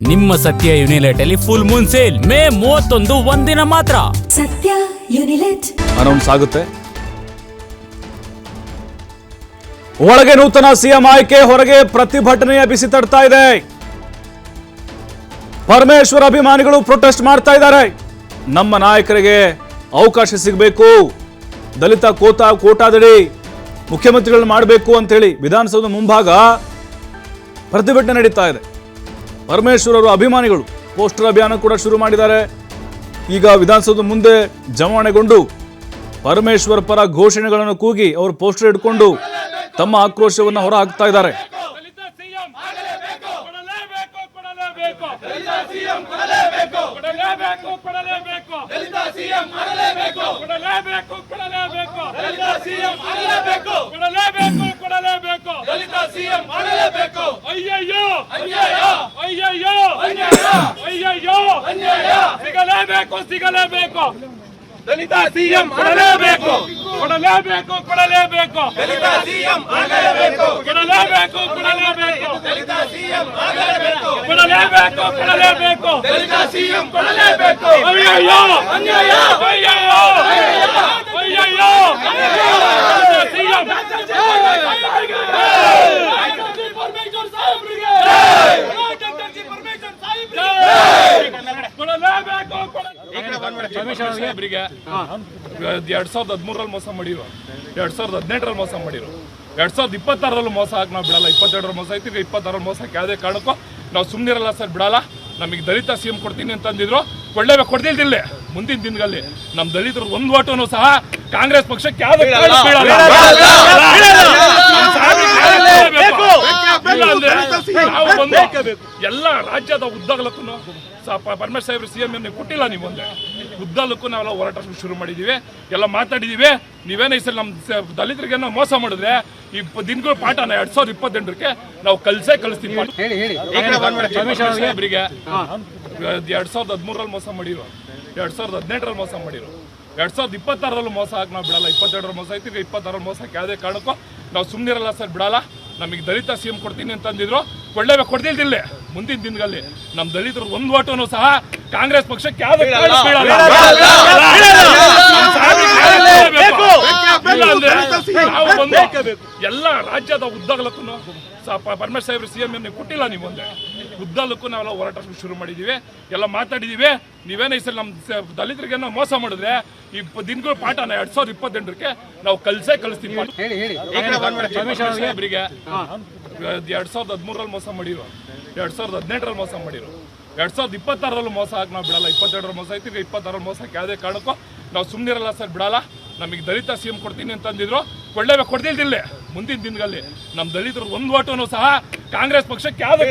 ನಿಮ್ಮ ಸತ್ಯ ಯುನಿಲೆಟ್ ಅಲ್ಲಿ ಫುಲ್ ಮೂನ್ ಸೇಲ್ ಮೇ 31 ಒಂದಿನ ಮಾತ್ರ. ಸತ್ಯ ಯುನಿಲೆಟ್ ಅನೌನ್ಸ್ ಆಗುತ್ತೆ. ಒಳಗೆ ನೂತನ ಸಿಎಂ ಆಯ್ಕೆ, ಹೊರಗೆ ಪ್ರತಿಭಟನೆಯ ಬಿಸಿ ತಡ್ತಾ ಇದೆ. ಪರಮೇಶ್ವರ್ ಅಭಿಮಾನಿಗಳು ಪ್ರೊಟೆಸ್ಟ್ ಮಾಡ್ತಾ ಇದ್ದಾರೆ. ನಮ್ಮ ನಾಯಕರಿಗೆ ಅವಕಾಶ ಸಿಗಬೇಕು, ದಲಿತ ಕೋಟಾದಡಿ ಮುಖ್ಯಮಂತ್ರಿಗಳನ್ನ ಮಾಡಬೇಕು ಅಂತ ಹೇಳಿ ವಿಧಾನಸೌಧ ಮುಂಭಾಗ ಪ್ರತಿಭಟನೆ ನಡೀತಾ ಇದೆ. ಪರಮೇಶ್ವರ್ ಅವರು ಅಭಿಮಾನಿಗಳು ಪೋಸ್ಟರ್ ಅಭಿಯಾನ ಕೂಡ ಶುರು ಮಾಡಿದ್ದಾರೆ. ಈಗ ವಿಧಾನಸೌಧ ಮುಂದೆ ಜಮಾವಣೆಗೊಂಡು ಪರಮೇಶ್ವರ್ ಪರ ಘೋಷಣೆಗಳನ್ನು ಕೂಗಿ ಅವರು ಪೋಸ್ಟರ್ ಹಿಡ್ಕೊಂಡು ತಮ್ಮ ಆಕ್ರೋಶವನ್ನು ಹೊರ ಹಾಕ್ತಾ ಇದ್ದಾರೆ. ಸಿಗಲೇಬೇಕು ದಲಿತ ಸಿಎಂ ಕೊಡಲೇಬೇಕು ಕೊಡಲೇಬೇಕು ಕೊಡಲೇಬೇಕು ದಲಿತ ಸಿಎಂ ಆಗಲೇಬೇಕು ಕೊಡಲೇಬೇಕು ಕೊಡಲೇಬೇಕು ದಲಿತ ಸಿಎಂ ಆಗಲೇಬೇಕು ಕೊಡಲೇಬೇಕು ಕೊಡಲೇಬೇಕು ದಲಿತ ಸಿಎಂ ಕೊಡಲೇಬೇಕು ಅಯ್ಯಯ್ಯೋ ಅನ್ಯಾಯ ಅಯ್ಯಯ್ಯೋ ಅಯ್ಯಯ್ಯೋ ಸಿಎಂ ಪರಮೇಶ್ವರ್ ಸಾಹೇಬ್ರಿಗೆ ಕೊಡಲೇಬೇಕು 2013 ಮೋಸ ಮಾಡಿರೋ, 2018 ಮೋಸ ಮಾಡಿರೋ, 2026 ಮೋಸ ಹಾಕಿ ನಾವು ಬಿಡಲ್ಲ. 22 ಮೋಸ ಐತಿ, 26 ಮೋಸಕ್ಕೆ ಯಾವುದೇ ಕಾರಣಕ್ಕೂ ನಾವು ಸುಮ್ಮನಿರಲ್ಲ ಸರ್, ಬಿಡಲ್ಲ. ನಮಗೆ ದಲಿತ ಸಿಎಂ ಕೊಡ್ತೀನಿ ಅಂತಂದಿದ್ರು, ಕೊಡ್ದಿಲ್ದಿಲ್ಲ. ಮುಂದಿನ ದಿನಗಳಲ್ಲಿ ನಮ್ಮ ದಲಿತರು ಒಂದು ಓಟನು ಸಹ ಕಾಂಗ್ರೆಸ್ ಪಕ್ಷಕ್ಕೆ ಯಾವುದೇ ಎಲ್ಲ ರಾಜ್ಯದ ಉದ್ದಗಲಕ್ಕೂ ಪರಮೇಶ್ವರ್ ಸಾಹೇಬ್ರು ಸಿಎಂ ಕೊಟ್ಟಿಲ್ಲ. ನೀವು ಒಂದೇ ಉದ್ದಕ್ಕೂ ನಾವೆಲ್ಲ ಹೋರಾಟ ಶುರು ಮಾಡಿದ್ದೀವಿ, ಎಲ್ಲ ಮಾತಾಡಿದ್ದೀವಿ. ನೀವೇನ ಈ ಸಲ ನಮ್ಮ ದಲಿತರಿಗೆ ನಾವು ಮೋಸ ಮಾಡಿದ್ರೆ ಈ ದಿನಗಳ ಪಾಠನ 2028ಕ್ಕೆ ನಾವು ಕಲಿಸ್ತೀವಿ. ಸಾಹೇಬ್ರಿಗೆ 2013 ಮೋಸ ಮಾಡಿರೋ, 2018 ಮೋಸ ಮಾಡಿರೋ, 2026 ಮೋಸ ಹಾಕಿ ನಾವು ಬಿಡಲ್ಲ. 22 ಮೋಸ ಐತಿ, 26 ಮೋಸಕ್ಕೆ ಯಾವುದೇ ಕಾರಣಕ್ಕೂ ನಾವು ಸುಮ್ಮನಿರಲ್ಲ ಸರ್, ಬಿಡಲ್ಲ. ನಮಗೆ ದಲಿತ ಸಿಎಂ ಕೊಡ್ತೀನಿ ಅಂತಂದಿದ್ರು, ಕೊಡ್ದಿಲ್ದಿಲ್ಲ. ಮುಂದಿನ ದಿನಗಳಲ್ಲಿ ನಮ್ಮ ದಲಿತರು ಒಂದು ಓಟನು ಸಹ ಕಾಂಗ್ರೆಸ್ ಪಕ್ಷಕ್ಕೆ ಯಾವುದೇ ಎಲ್ಲ ರಾಜ್ಯದ ಉದ್ದಗಲಕ್ಕೂ ಪರಮೇಶ್ವರ್ ಸಾಹೇಬ್ರು ಸಿಎಂ ಕೊಟ್ಟಿಲ್ಲ. ನೀವು ಒಂದೇ ಉದ್ದಕ್ಕೂ ನಾವೆಲ್ಲ ಹೋರಾಟ ಶುರು ಮಾಡಿದ್ದೀವಿ, ಎಲ್ಲ ಮಾತಾಡಿದ್ದೀವಿ. ನೀವೇನ ಈ ಸಲ ನಮ್ಮ ದಲಿತರಿಗೆ ನಾವು ಮೋಸ ಮಾಡಿದ್ರೆ ಈ ದಿನಗಳ ಪಾಠನ 2028ಕ್ಕೆ ನಾವು ಕಲಿಸ್ತೀವಿ. ಸಾಹೇಬ್ರಿಗೆ 2013 ಮೋಸ ಮಾಡಿರೋ, 2018 ಮೋಸ ಮಾಡಿರೋ, 2026 ಮೋಸ ಹಾಕಿ ನಾವು ಬಿಡಲ್ಲ. 22 ಮೋಸ ಐತಿ, 26 ಮೋಸಕ್ಕೆ ಯಾವುದೇ ಕಾರಣಕ್ಕೂ ನಾವು ಸುಮ್ಮನಿರಲ್ಲ ಸರ್, ಬಿಡಲ್ಲ. ನಮಗೆ ದಲಿತ ಸಿಎಂ ಕೊಡ್ತೀನಿ ಅಂತಂದಿದ್ರು, ಕೊಡ್ದಿಲ್ದಿಲ್ಲ. ಮುಂದಿನ ದಿನಗಳಲ್ಲಿ ನಮ್ಮ ದಲಿತರು ಒಂದು ಓಟನು ಸಹ ಕಾಂಗ್ರೆಸ್ ಪಕ್ಷಕ್ಕೆ ಯಾವುದೇ